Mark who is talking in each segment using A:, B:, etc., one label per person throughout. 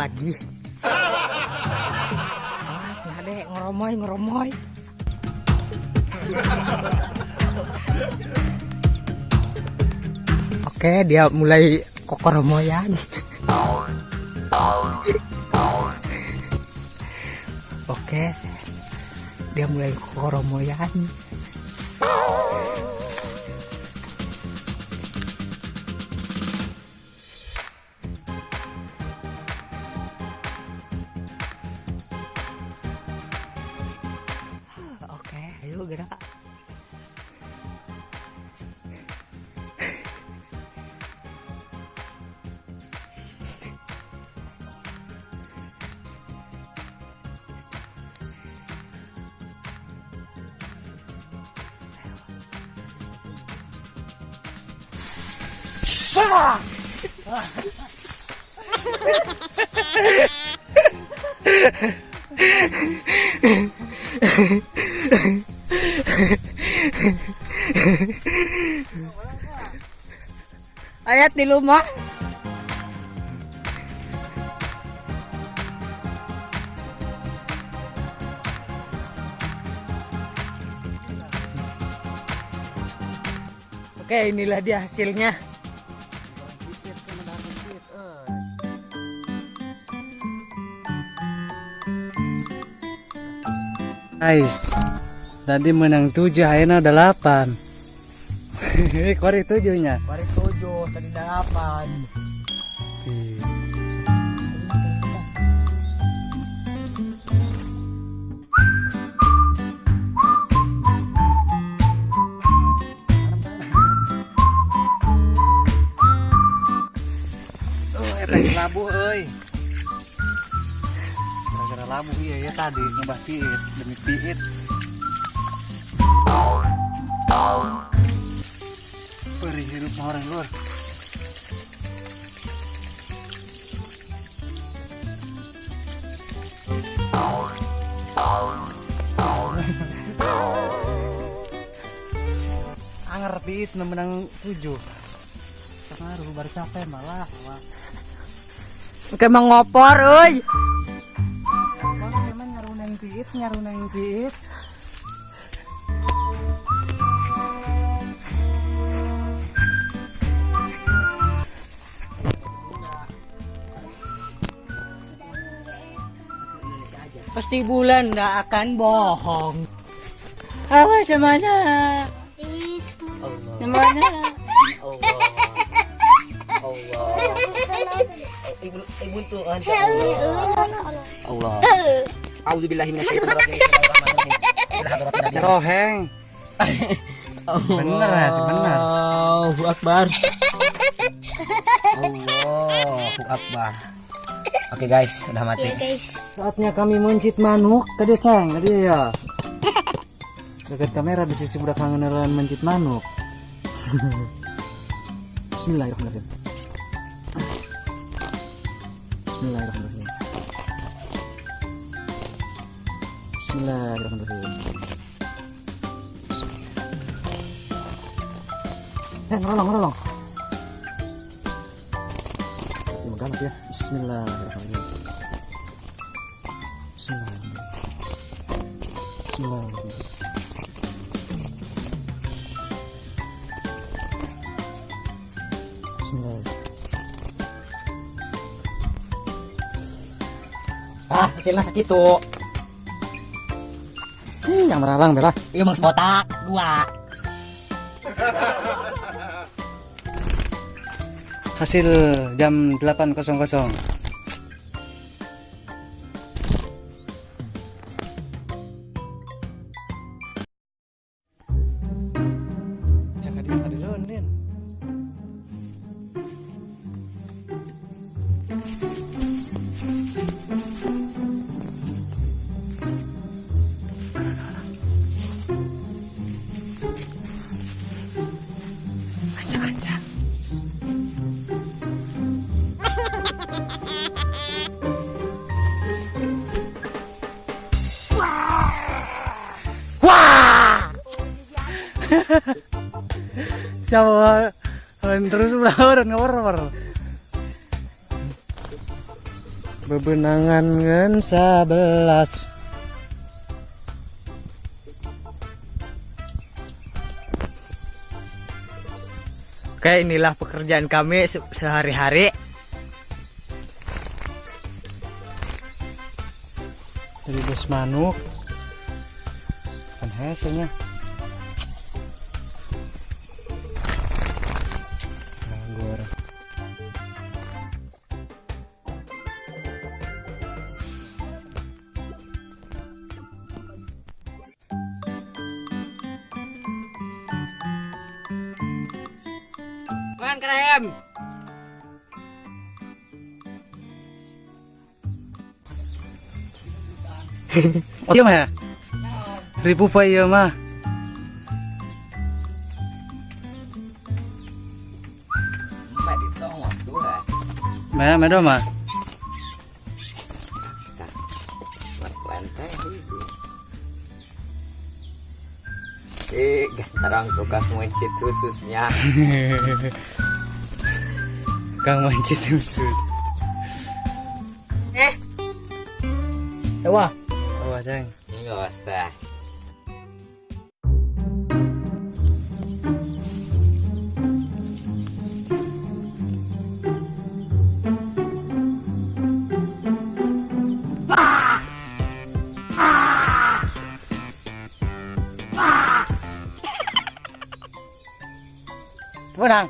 A: lagi. Awas nih adek, ngeromoy. Oke, dia mulai kokoromoyan. Oke, dia mulai kokoromoyan. Oke, ayo gerak. Ayat di rumah. Oke, inilah dia hasilnya. Guys, tadi menang 7, akhirnya udah 8. Kori 7-nya. Kori 7, tadi 8. Lagi labuh euy. Gara-gara labuh iya ya tadi ngembah piit demi piit. Perih hidup orang luar. Anger piit menang 7. Pengaruh baru capek malah. Oke mengopor euy. Memang nyaruneng piit. Pasti bulan nggak akan bohong. Apa semuanya? Semuanya. Ibu tuh Allah. Auzubillahi minasyaitonir roheng. Bener sih bener. Allahu Akbar. Allahu Akbar. Oke guys, udah mati. Saatnya kami mencit manuk. Tadi Ceng, tadi ya. Dekat kamera di sisi budak kangenan mencit manuk. Bismillahirrahmanirrahim. Bismillahirrahmanirrahim. Ngerolong. Megang ya. Bismillahirrahmanirrahim. Hasilnya segitu. Yang meralang bela. Iya mau sebotak 2. Hasil jam 8.00. Siapa terus melawar ngawar bebenangan ngen 11.
B: Oke, inilah pekerjaan kami sehari-hari.
A: Dari bos manuk kan hasilnya nganggur.
B: Man krem.
A: Iya mah ya? Ribu pa iya mah.
B: Mbak ditongok tuh.
A: Mah medo mah.
B: Lantai itu. Garang tukang mencit khususnya.
A: Kang mancit khusus.
B: Coba.
A: Oh, Ceng.
B: Enggak usah.
A: Benang.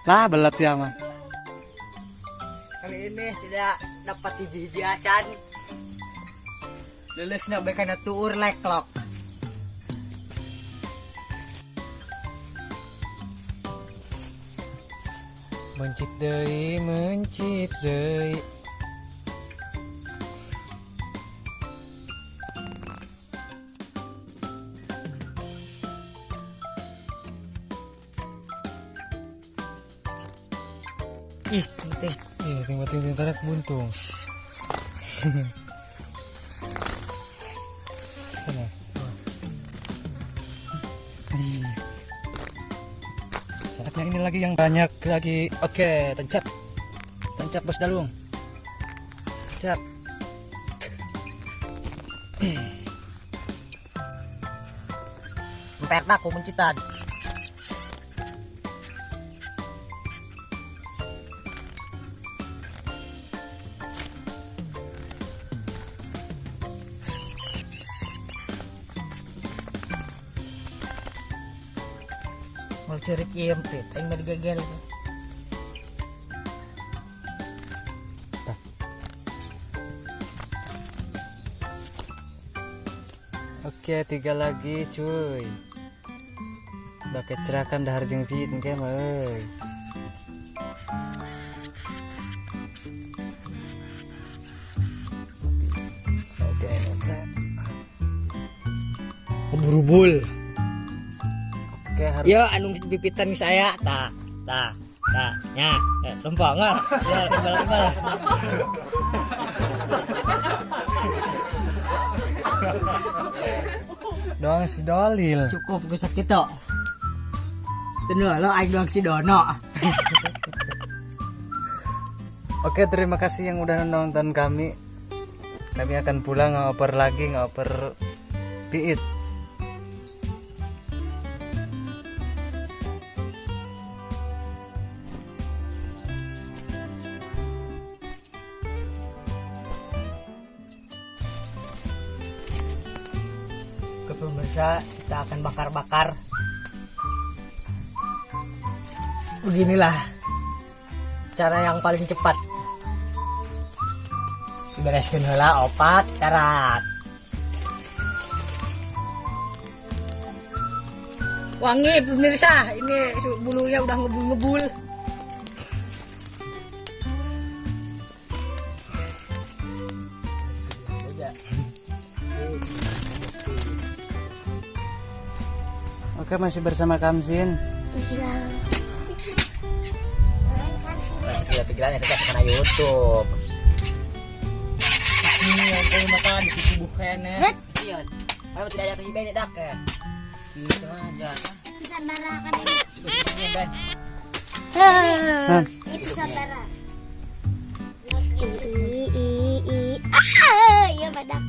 A: Lah belat sih ama.
B: Kali ini tidak dapat dijijiacan. Lulus nak bekana tuur leklok.
A: Mencit deui, mencit deui.
B: Ih, penting.
A: Ting tarik buntung. Sana. Saatnya ini lagi yang banyak lagi. Oke, tancap. Tancap Bos Dalung. Tancap.
B: Emperna aku mencitan. Mau cari kiempit, aing mah digagel.
A: Oke, 3 lagi cuy. Baket cerakan dahar jeung piit engke mah euy. Oke,
B: Berubul.
A: Oke, harus
B: Yo anu pipitan ni saya ta nya lempangas ya timbal
A: doang si Dolil.
B: cukup gue sakit tok tenang lo aing doang si Dono.
A: Oke, terima kasih yang udah nonton kami. Kami akan pulang ngoper lagi, ngoper piit.
B: Ke pemirsa kita akan bakar-bakar. Beginilah cara yang paling cepat. Bereskeun heula opat karat. Wangi pemirsa, ini bulunya udah ngebul-ngebul.
A: Oke, masih bersama Kamsin.
B: Masih gila-gilaan ya tetap kena YouTube. Ini yang makan di tubuhnya. Iya. Ayo tidak ada kejadian ini dak ya. Gitu aja.
C: Bisa darah kan ini.
B: Coba Ben.
C: Itu saudara. Iya badak.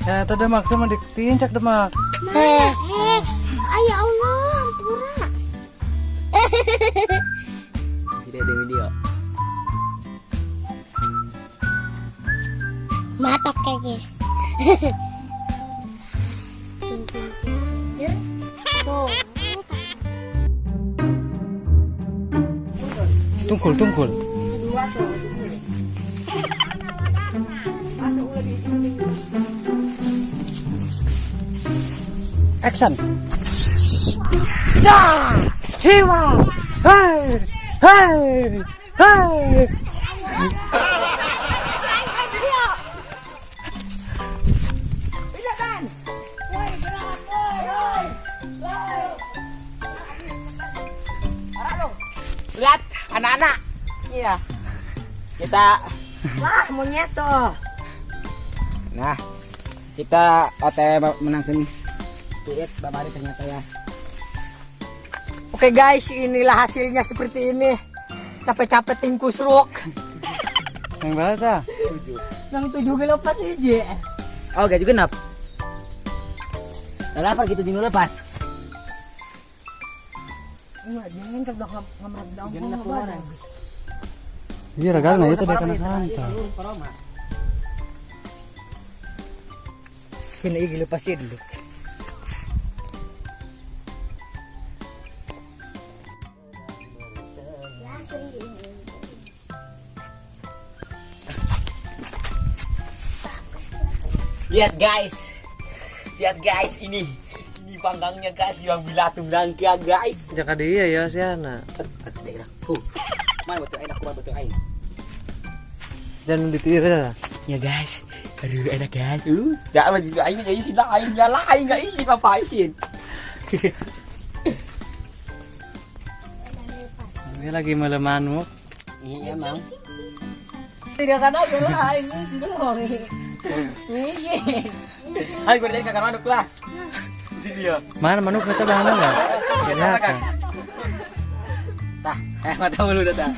A: Ya, itu demak sama ditincak demak.
C: Ayo Allah, ampura.
B: Sudah ada video.
C: Matok kayaknya. Tuh.
A: Tungkul. Action. Stop. Hiwa. Hey.
B: Lihat anak-anak. Iya. Kita wah monyet tuh. Nah, kita menangkan duit babari ternyata ya. Oke guys, inilah hasilnya seperti ini. Capek-capek tingkus ruk.
A: Yang berapa?
B: Yang 7 lepas aja. Oh, gak juga nap. Lah apa gitu dino lepas. Enggak, jangan ke belakang ngamrak daun.
A: Iya, ragalnya itu dia kena hantar.
B: Kena igi lepasin dulu. Lihat guys, ini panggangnya guys, yang bilatung nangka guys.
A: Jaka dia ya si Ana.
B: Mana betul enak, mana betul aing.
A: Dan ditira.
B: Ya guys, aduh enak guys. Ya Allah juga aing jadi sila aing nyala aing enggak ini papaisin.
A: Ini lagi malam manuk.
B: Iya emang. Tidak kan aja lah aing ini dong. Iya. Aing gue dari kakak manuk lah. Sini ya.
A: Mana manuk coba mana enggak? Enak.
B: Tah, mata mulu dah.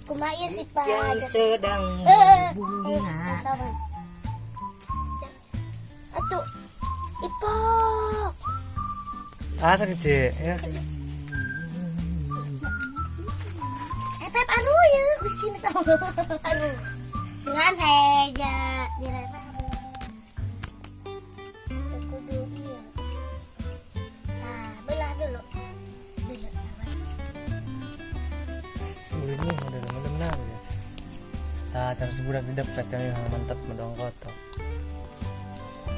C: Kumaya si Pak.
B: Yang sedang bunga.
C: Atuh. Ipok.
A: Asa kecil ya.
C: Pep aduh ya, gusti tahu. Aduh. Dengan heja dirana. Kudu dia. Nah, belah dulu.
A: Ini benar ya. Nah, cara sebudak di depan kami mantap medong kotok.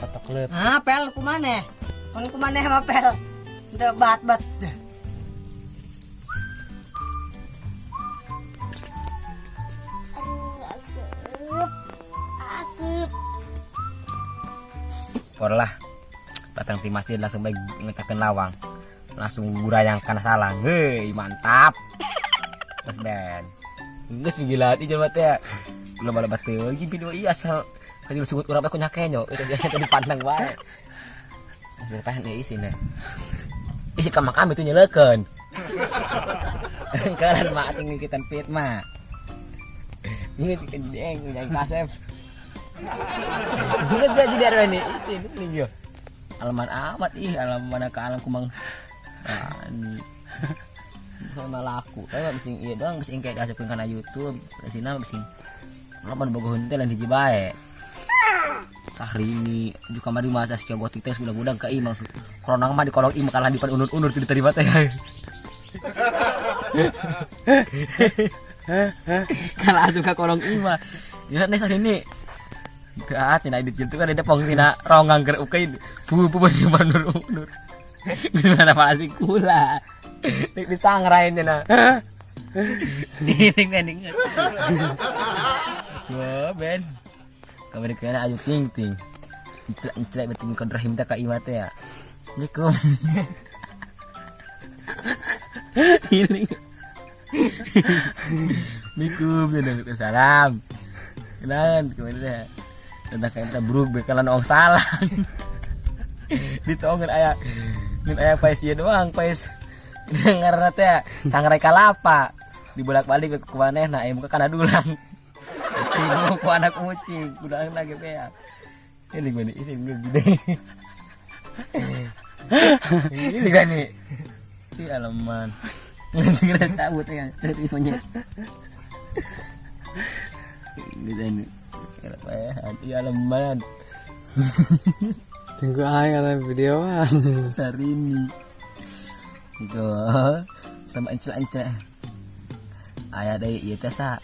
A: Kotok lep.
B: Ah, pel kumane? Kon kumane sama pel? Untuk bat-bat.
C: Asup.
B: Porlah. Batang timas dia langsung baik ngetakeun lawang. Langsung gurayangkan salang. Hei, mantap. Mas Ben. Geus gila di jelema teh. Belum bala bateu lagi video ieu asal kali disebut urang aku nyakenyo. Itu dia tadi pandang wae. Biar pahen ieu isina. Isi ka makam itu nyeleukeun. Kalian mah tinggi kita pit mah. Ini deng yang kasep. Enggak jadi dari ini. Ini yo. Alaman amat alaman ke alam kumang. Ini sama laku. Tapi bising iya doang bising kayak diasupkeun kana YouTube. Sina bising lamun bogoh henteu lain hiji bae. Sahrini di kamari masa si gotik teh budak-budak ka imang. Koronang mah di kolong imah kalah dipan unur-unur teu diterima teh. Kalah asup ka kolong imah. Ya nih Sahrini. Teu tina edit itu kan ada pong tina ronggang ger ukeuy pupu unur-unur. Gimana pasti kula. Dik disangrain cenah. Ning. Wah, Ben. Kamari kana aju ting. Encrek beting kon rahim teh ka imah teh ya. Assalamualaikum. Assalamualaikum. Salam. Kenalan kemudian tentang kita buruk bekalan orang salah. Ditongin ayah pais ya doang pais ngarana teh sangrai kalapa dibolak-balik ke maneh nah muka kana dulang. Bingung ku anak kucing udah lagi beak. Ini gini isin gede. Ini kan nih. Di alaman. Segera cabut ya dari monyet. Gitu nih. Di alaman.
A: Tunggu aja kata videoan.
B: Sarini. Itu sama encel-encel. Ayah deh ieu teh sa.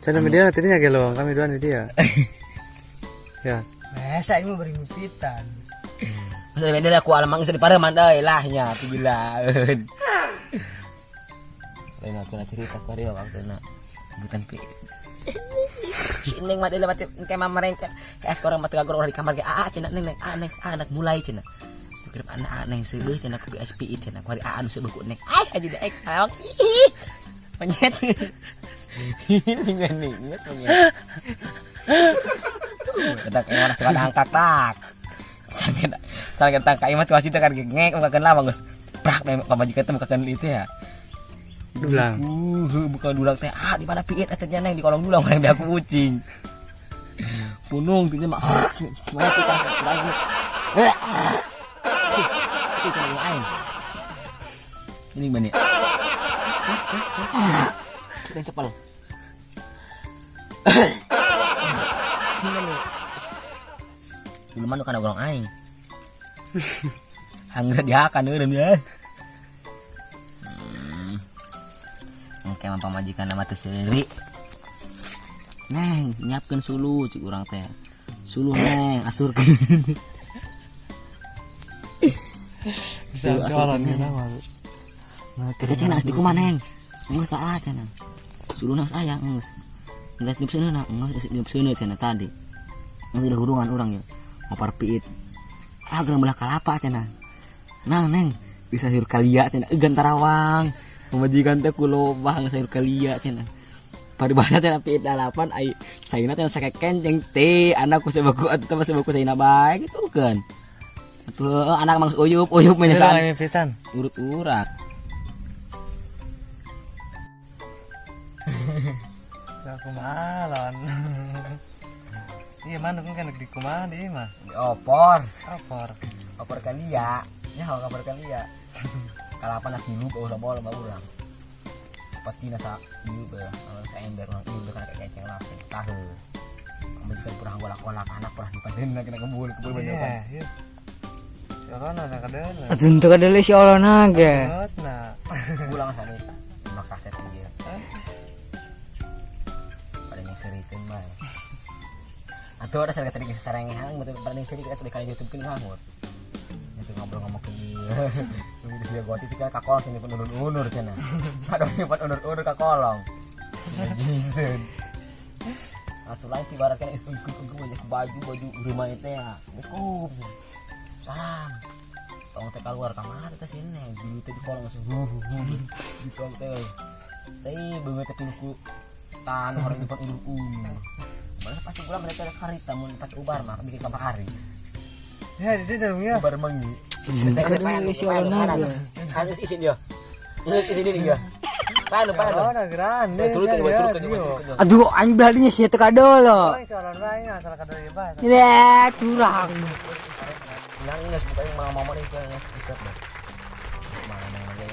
A: Sana media tadinya gelo kami doan dia. Ya.
D: Masa ini beri mipitan.
B: Masa beda aku alamang bisa dipareman euy lahnya pigilaeun. Lain aku cerita ke dia waktuna. Sebutan pi. Neng mati mati kayak mama mereka. Es korang mati gagor di kamar ge cenah neng anak mulai cenah. Pikir anak neng seuleuh cenah ku SPI cenah ku hari anu sebeku neng. Aja daek awak. Monyet. Ini nih, ingat monyet. Kita kayak mana suka angkat tak. Jangan tangkai mah wasit kan ngek bukan lawang geus. Prak pamajikan teh bukan itu ya.
A: Dulang.
B: Bukan dulang teh. Di mana piit atenya neng di kolong dulang yang dia aku kucing. Punung tuh mah. Monyet kita lagi. Itu lain. Ini mana? Dan cepel. Dulu mah kana gorong aing. Hangga dihakan eureun ya. Engke mah pamajikan nama teh seuri. Neng, nyiapkeun sulu cik urang teh. Sulu neng, asurkeun.
A: Bisa jualan ya nama.
B: Teh cenah di kumaha neng? Geus salah cenah. Suluna geus aya geus. Ngeliat di sana, di sana cina tadi. Yang sudah hurungan orang ya, ngapar piit. Gerang belah kalapa cina. Nah neng, bisa sayur kalia cina. Gantarawang, pemajikan teh kulo bang sayur kalia cina. Pari banyak cina piit dalapan, ay sayurna cina sakit kenceng teh. Anakku sebaku atau teman sebaku sayurna baik itu kan. Atau anak mangus uyup menyesan.
A: Mipitan.
B: Urut urat.
A: Aku malon. Iya mana kan di kumaha di mah.
B: Di opor.
A: Opor
B: Kalia. Ya opor Kalia. Kalapan nak hidup udah bola ulang. Pasti nasa hidup ya. Sa ember orang hidup kan kayak keceng lah. Tahu. Kamu juga pernah bolak-bolak anak pernah dipaten kena kebul banyak kan.
A: Iya. Corona na kadele.
D: Tentu kadele si olona ge.
A: Nah.
B: Ulang sana. Lima kaset dia. Cerita mah. Atau ada saya tadi sesarengan betul paling sering kita sudah kali YouTube kan ngamut. Itu ngobrol-ngomong ke dia. Nunggu dia gua sih ka kolong sini pun unur-unur cenah. Aduh nyimpan unur-unur ka kolong. Jason. Atuh lain ibaratkan ikut baju rumah itu ya. Cukup. Salam. Tong teh keluar kamar teh sini di teh di kolong langsung di tong teh. Stay banget teh ku tan orang depan unur. Mana pasti gula mereka karita mun pakai ubar mah bikin kampak hari.
A: Ya di dalamnya.
B: Ubar mangi.
D: Kadele si olona ge.
B: Harus isin dia. Ini isin dia. Panu.
A: Oh, grande.
B: Turut juga.
D: Aduh, anjing beladinya si teu kadolo.
A: Si olona ya salah kadele bah.
D: Ya, curang.
B: Yang ini semoga yang mau ini ke siap dah. Mana ya.